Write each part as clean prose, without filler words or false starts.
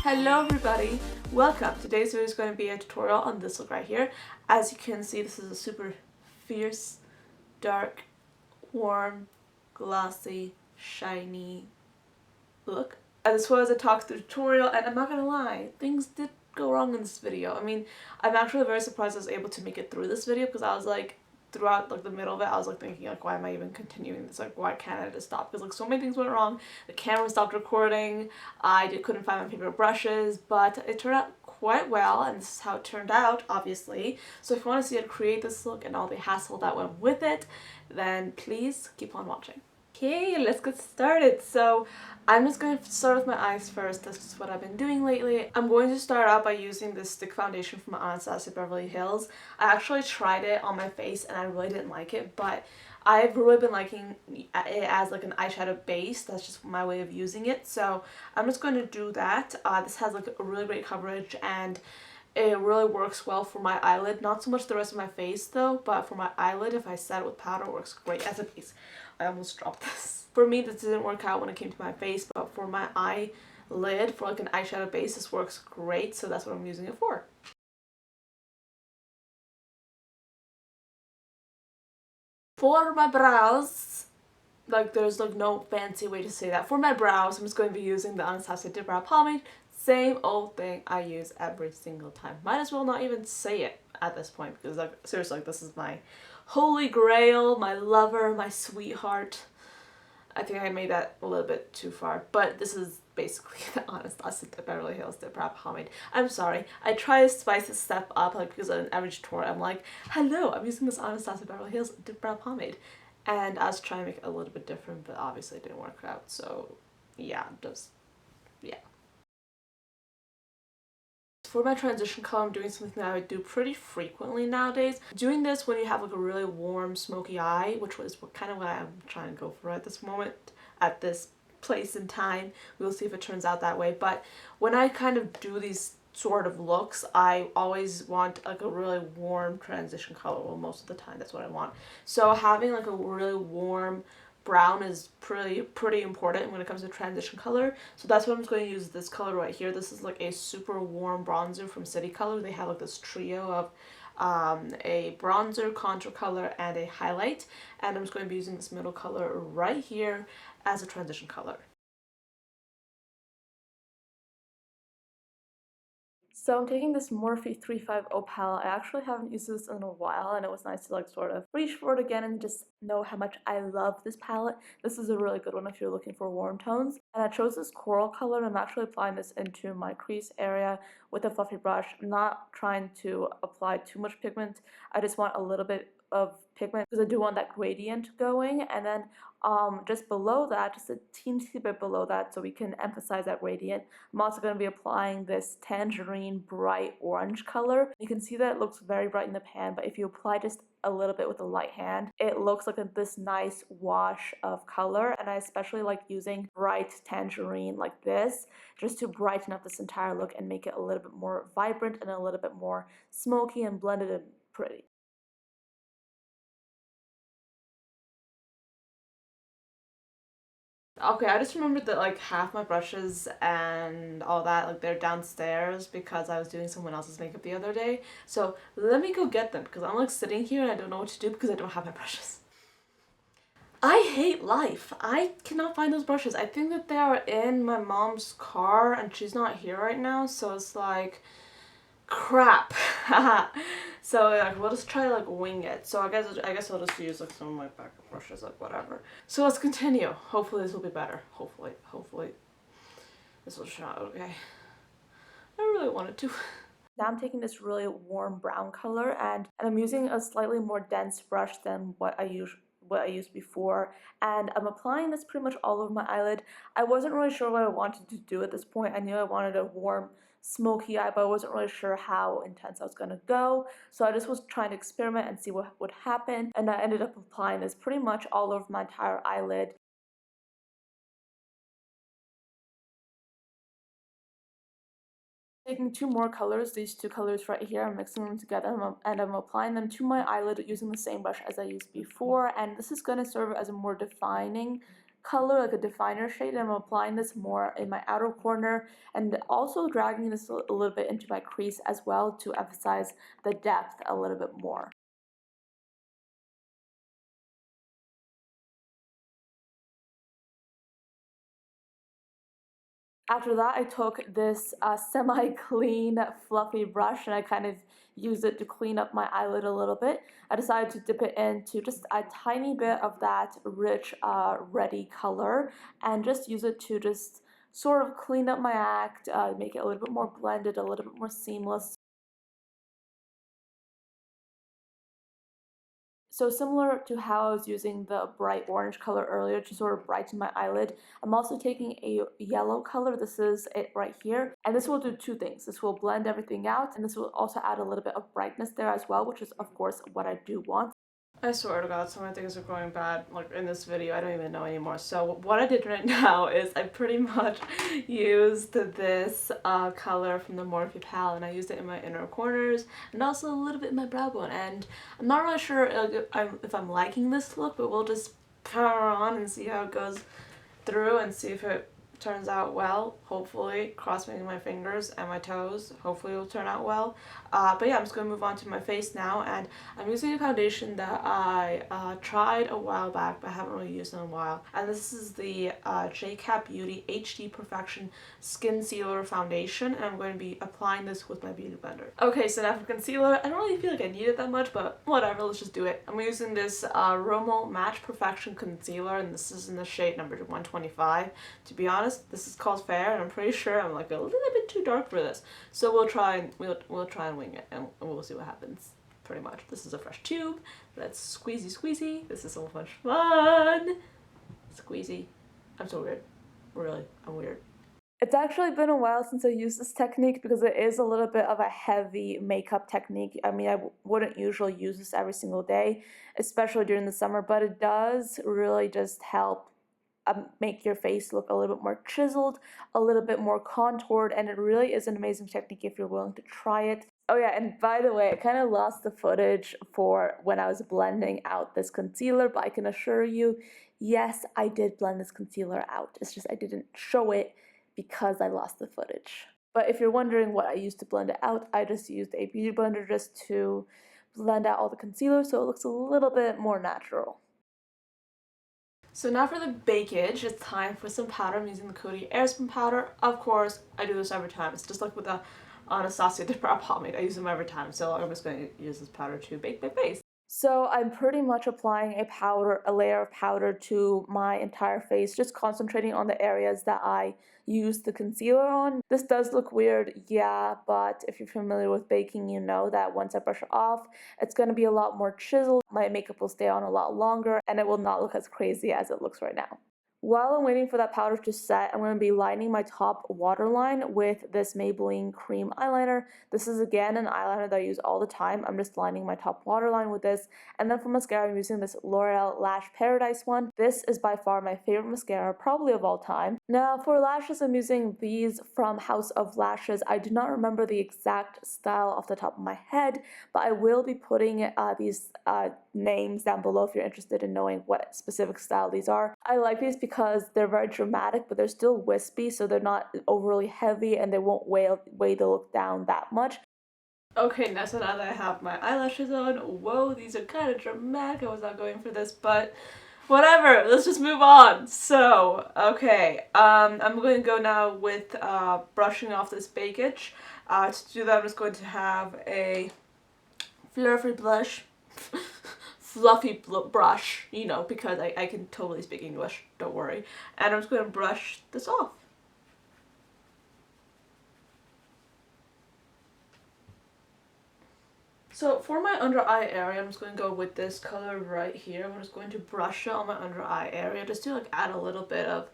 Hello everybody, welcome. Today's video is going to be a tutorial on this look right here. As you can see, this is a super fierce, dark, warm, glossy, shiny look. This was a talk through tutorial, and I'm not gonna lie, things did go wrong in this video. I mean, I'm actually very surprised I was able to make it through this video, because I was like, throughout like the middle of it, I was like thinking like, why am I even continuing this? Like, why can't I just stop? Because like so many things went wrong. The camera stopped recording. Couldn't find my favorite brushes, but it turned out quite well, and this is how it turned out, obviously. So if you want to see how to create this look and all the hassle that went with it, then please keep on watching. Okay, let's get started. So I'm just going to start with my eyes first. That's just what I've been doing lately. I'm going to start out by using this stick foundation from Anastasia Beverly Hills. I actually tried it on my face and I really didn't like it, but I've really been liking it as like an eyeshadow base. That's just my way of using it. So I'm just going to do that. This has like a really great coverage and it really works well for my eyelid. Not so much the rest of my face though, but for my eyelid, if I set it with powder, it works great as a base. I almost dropped this. For me, this didn't work out when it came to my face, but for my eyelid, for like an eyeshadow base, this works great, so that's what I'm using it for. For my brows, like there's like no fancy way to say that. For my brows, I'm just going to be using the Anastasia Dipbrow Pomade. Same old thing I use every single time. Might as well not even say it at this point, because like seriously, like, this is my holy grail, my lover, my sweetheart. I think I made that a little bit too far, but this is basically the Anastasia Beverly Hills Dipbrow Pomade. I'm sorry, I try to spice this step up, like, because in every tutorial I'm like, hello, I'm using this Anastasia Beverly Hills Dipbrow Pomade. And I was trying to make it a little bit different, but obviously it didn't work out, so yeah, yeah. For my transition color, I'm doing something that I would do pretty frequently nowadays. Doing this when you have like a really warm, smoky eye, which was kind of what I'm trying to go for at this moment, at this place in time. We'll see if it turns out that way. But when I kind of do these sort of looks, I always want like a really warm transition color. Well, most of the time that's what I want. So having like a really warm brown is pretty important when it comes to transition color. So that's what I'm just going to use, this color right here. This is like a super warm bronzer from City Color. They have like this trio of a bronzer, contour color, and a highlight. And I'm just going to be using this middle color right here as a transition color. So I'm taking this Morphe 350 palette. I actually haven't used this in a while, and it was nice to like sort of reach for it again and just know how much I love this palette. This is a really good one if you're looking for warm tones. And I chose this coral color, and I'm actually applying this into my crease area with a fluffy brush. I'm not trying to apply too much pigment. I just want a little bit of pigment because I do want that gradient going, and then just below that, just a teensy bit below that, so we can emphasize that gradient, I'm also going to be applying this tangerine bright orange color. You can see that it looks very bright in the pan, but if you apply just a little bit with a light hand, it looks like this nice wash of color. And I especially like using bright tangerine like this just to brighten up this entire look and make it a little bit more vibrant and a little bit more smoky and blended and pretty. Okay, I just remembered that like half my brushes and all that, like they're downstairs because I was doing someone else's makeup the other day. So let me go get them, because I'm like sitting here and I don't know what to do because I don't have my brushes. I hate life. I cannot find those brushes. I think that they are in my mom's car and she's not here right now, so it's like crap. So like we'll just try to like wing it. So I guess I'll just use like some of my backup brushes, like whatever. So let's continue. Hopefully this will be better. Hopefully this will turn out okay. I really wanted to. Now I'm taking this really warm brown color and I'm using a slightly more dense brush than what I used before, and I'm applying this pretty much all over my eyelid. I wasn't really sure what I wanted to do at this point. I knew I wanted a warm smoky eye, but I wasn't really sure how intense I was going to go, so I just was trying to experiment and see what would happen, and I ended up applying this pretty much all over my entire eyelid. Taking two more colors, these two colors right here, I'm mixing them together and I'm applying them to my eyelid using the same brush as I used before, and this is going to serve as a more defining color, like a definer shade, and I'm applying this more in my outer corner and also dragging this a little bit into my crease as well to emphasize the depth a little bit more. After that, I took this semi-clean fluffy brush and I kind of used it to clean up my eyelid a little bit. I decided to dip it into just a tiny bit of that rich reddy color and just use it to just sort of clean up my act, make it a little bit more blended, a little bit more seamless. So similar to how I was using the bright orange color earlier to sort of brighten my eyelid, I'm also taking a yellow color. This is it right here. And this will do two things. This will blend everything out, and this will also add a little bit of brightness there as well, which is of course what I do want. I swear to God, some of my things are going bad, like in this video, I don't even know anymore. So what I did right now is I pretty much used this color from the Morphe palette, and I used it in my inner corners and also a little bit in my brow bone. And I'm not really sure if I'm liking this look, but we'll just power on and see how it goes through and see if it turns out well. Hopefully, crossing my fingers and my toes, hopefully it will turn out well. But yeah, I'm just going to move on to my face now, and I'm using a foundation that I tried a while back but I haven't really used in a while, and this is the JCat Beauty HD Perfection Skin Sealer Foundation, and I'm going to be applying this with my beauty blender. Okay, so now for concealer, I don't really feel like I need it that much, but whatever, let's just do it. I'm using this Rimmel Match Perfection Concealer, and this is in the shade number 125. To be honest, this is called Fair, and I'm pretty sure I'm like a little bit too dark for this. So we'll try and wing it, and we'll see what happens. Pretty much. This is a fresh tube. Let's squeezy. This is so much fun. Squeezy. I'm so weird. Really, I'm weird. It's actually been a while since I used this technique because it is a little bit of a heavy makeup technique. I mean, I wouldn't usually use this every single day, especially during the summer, but it does really just help make your face look a little bit more chiseled, a little bit more contoured, and it really is an amazing technique if you're willing to try it. Oh yeah, and by the way, I kind of lost the footage for when I was blending out this concealer, but I can assure you, yes, I did blend this concealer out. It's just I didn't show it because I lost the footage. But if you're wondering what I used to blend it out, I just used a beauty blender just to blend out all the concealer so it looks a little bit more natural. So now for the bakage, it's time for some powder. I'm using the Coty Airspun powder. Of course, I do this every time. It's just like with the Anastasia Dipbrow pomade. I use them every time, so I'm just going to use this powder to bake my face. So I'm pretty much applying a layer of powder to my entire face, just concentrating on the areas that I used the concealer on. This does look weird, yeah, but if you're familiar with baking, you know that once I brush it off, it's going to be a lot more chiseled. My makeup will stay on a lot longer, and it will not look as crazy as it looks right now. While I'm waiting for that powder to set, I'm going to be lining my top waterline with this Maybelline cream eyeliner. This is again an eyeliner that I use all the time. I'm just lining my top waterline with this. And then for mascara, I'm using this L'Oreal Lash Paradise one. This is by far my favorite mascara, probably of all time. Now for lashes, I'm using these from House of Lashes. I do not remember the exact style off the top of my head, but I will be putting these names down below if you're interested in knowing what specific style these are. I like these because they're very dramatic, but they're still wispy, so they're not overly heavy and they won't weigh the look down that much. Okay, now so now that I have my eyelashes on, whoa, these are kind of dramatic. I was not going for this, but whatever, let's just move on. So, okay, I'm going to go now with brushing off this bakage. To do that, I'm just going to have a fluffy blush. Fluffy brush, you know, because I can totally speak English, don't worry. And I'm just going to brush this off. So for my under eye area, I'm just going to go with this color right here. I'm just going to brush it on my under eye area just to like add a little bit of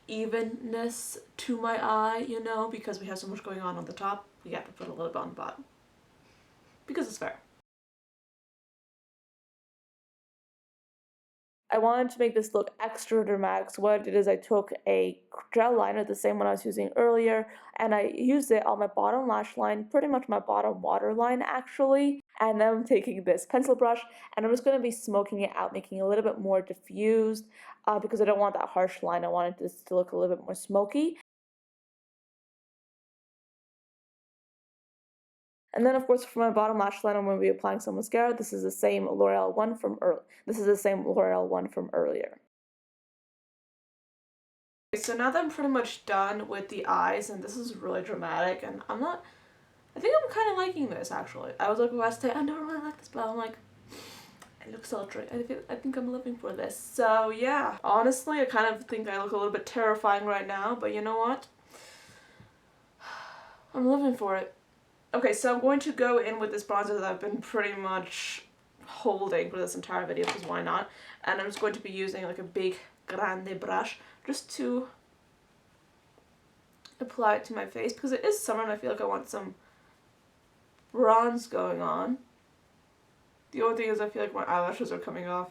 evenness to my eye, you know, because we have so much going on the top. We have to put a little bit on the bottom. Because it's fair. I wanted to make this look extra dramatic, so what I did is I took a gel liner, the same one I was using earlier, and I used it on my bottom lash line, pretty much my bottom waterline actually. And then I'm taking this pencil brush and I'm just going to be smoking it out, making it a little bit more diffused because I don't want that harsh line. I wanted this to look a little bit more smoky. And then, of course, for my bottom lash line, I'm going to be applying some mascara. This is the same L'Oreal one from earlier. So now that I'm pretty much done with the eyes, and this is really dramatic, and I think I'm kind of liking this, actually. I was like last day, I don't really like this, but I'm like, it looks sultry. I think I'm living for this. So yeah, honestly, I kind of think I look a little bit terrifying right now, but you know what? I'm living for it. Okay, so I'm going to go in with this bronzer that I've been pretty much holding for this entire video, because why not? And I'm just going to be using like a big grande brush just to apply it to my face, because it is summer and I feel like I want some bronze going on. The only thing is I feel like my eyelashes are coming off,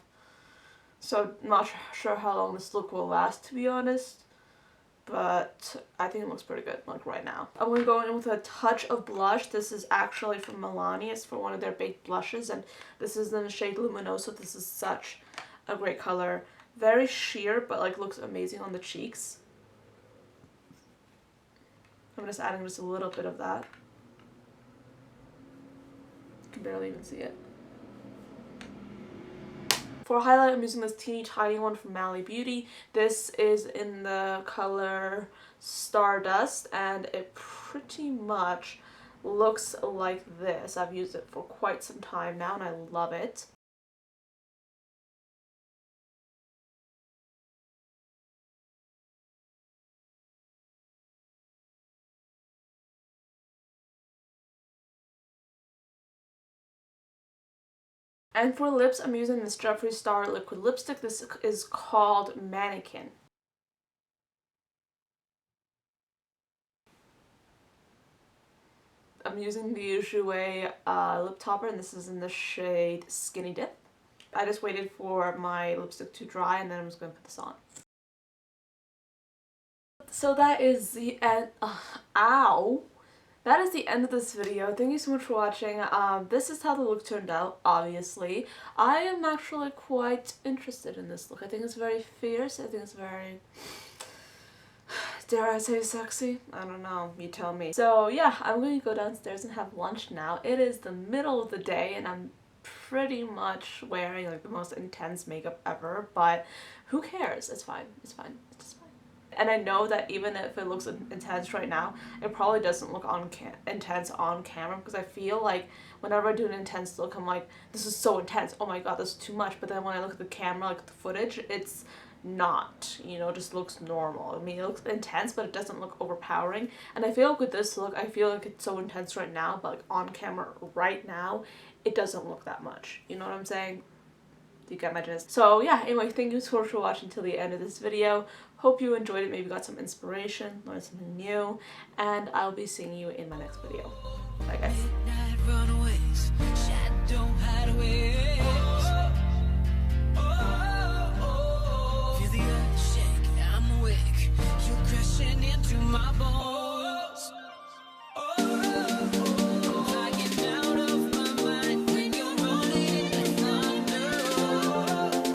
so I'm not sure how long this look will last, to be honest. But I think it looks pretty good, like right now. I'm going to go in with a touch of blush. This is actually from Milani. It's for one of their baked blushes, and this is in the shade Luminoso. This is such a great color. Very sheer, but like looks amazing on the cheeks. I'm just adding just a little bit of that. You can barely even see it. For highlight, I'm using this teeny tiny one from Mally Beauty. This is in the color Stardust, and it pretty much looks like this. I've used it for quite some time now, and I love it. And for lips, I'm using this Jeffree Star liquid lipstick. This is called Mannequin. I'm using the Jouer lip topper, and this is in the shade Skinny Dip. I just waited for my lipstick to dry, and then I'm just going to put this on. So that is the end. Ow! That is the end of this video. Thank you so much for watching. This is how the look turned out, obviously. I am actually quite interested in this look. I think it's very fierce. I think it's very, dare I say, sexy? I don't know. You tell me. So yeah, I'm going to go downstairs and have lunch now. It is the middle of the day and I'm pretty much wearing like the most intense makeup ever, but who cares? It's fine. It's fine. It's just fine. And I know that even if it looks intense right now, it probably doesn't look intense on camera, because I feel like whenever I do an intense look, I'm like, this is so intense, oh my god, this is too much. But then when I look at the camera, like the footage, it's not, you know, it just looks normal. I mean, it looks intense, but it doesn't look overpowering. And I feel like with this look, I feel like it's so intense right now, but like on camera right now, it doesn't look that much. You know what I'm saying? You get my gist. So yeah, anyway, thank you so much for watching till the end of this video. Hope you enjoyed it, maybe got some inspiration, learned something new, and I'll be seeing you in my next video. Bye guys. Feel the earth shake, I'm awake. You're crashing into my bones.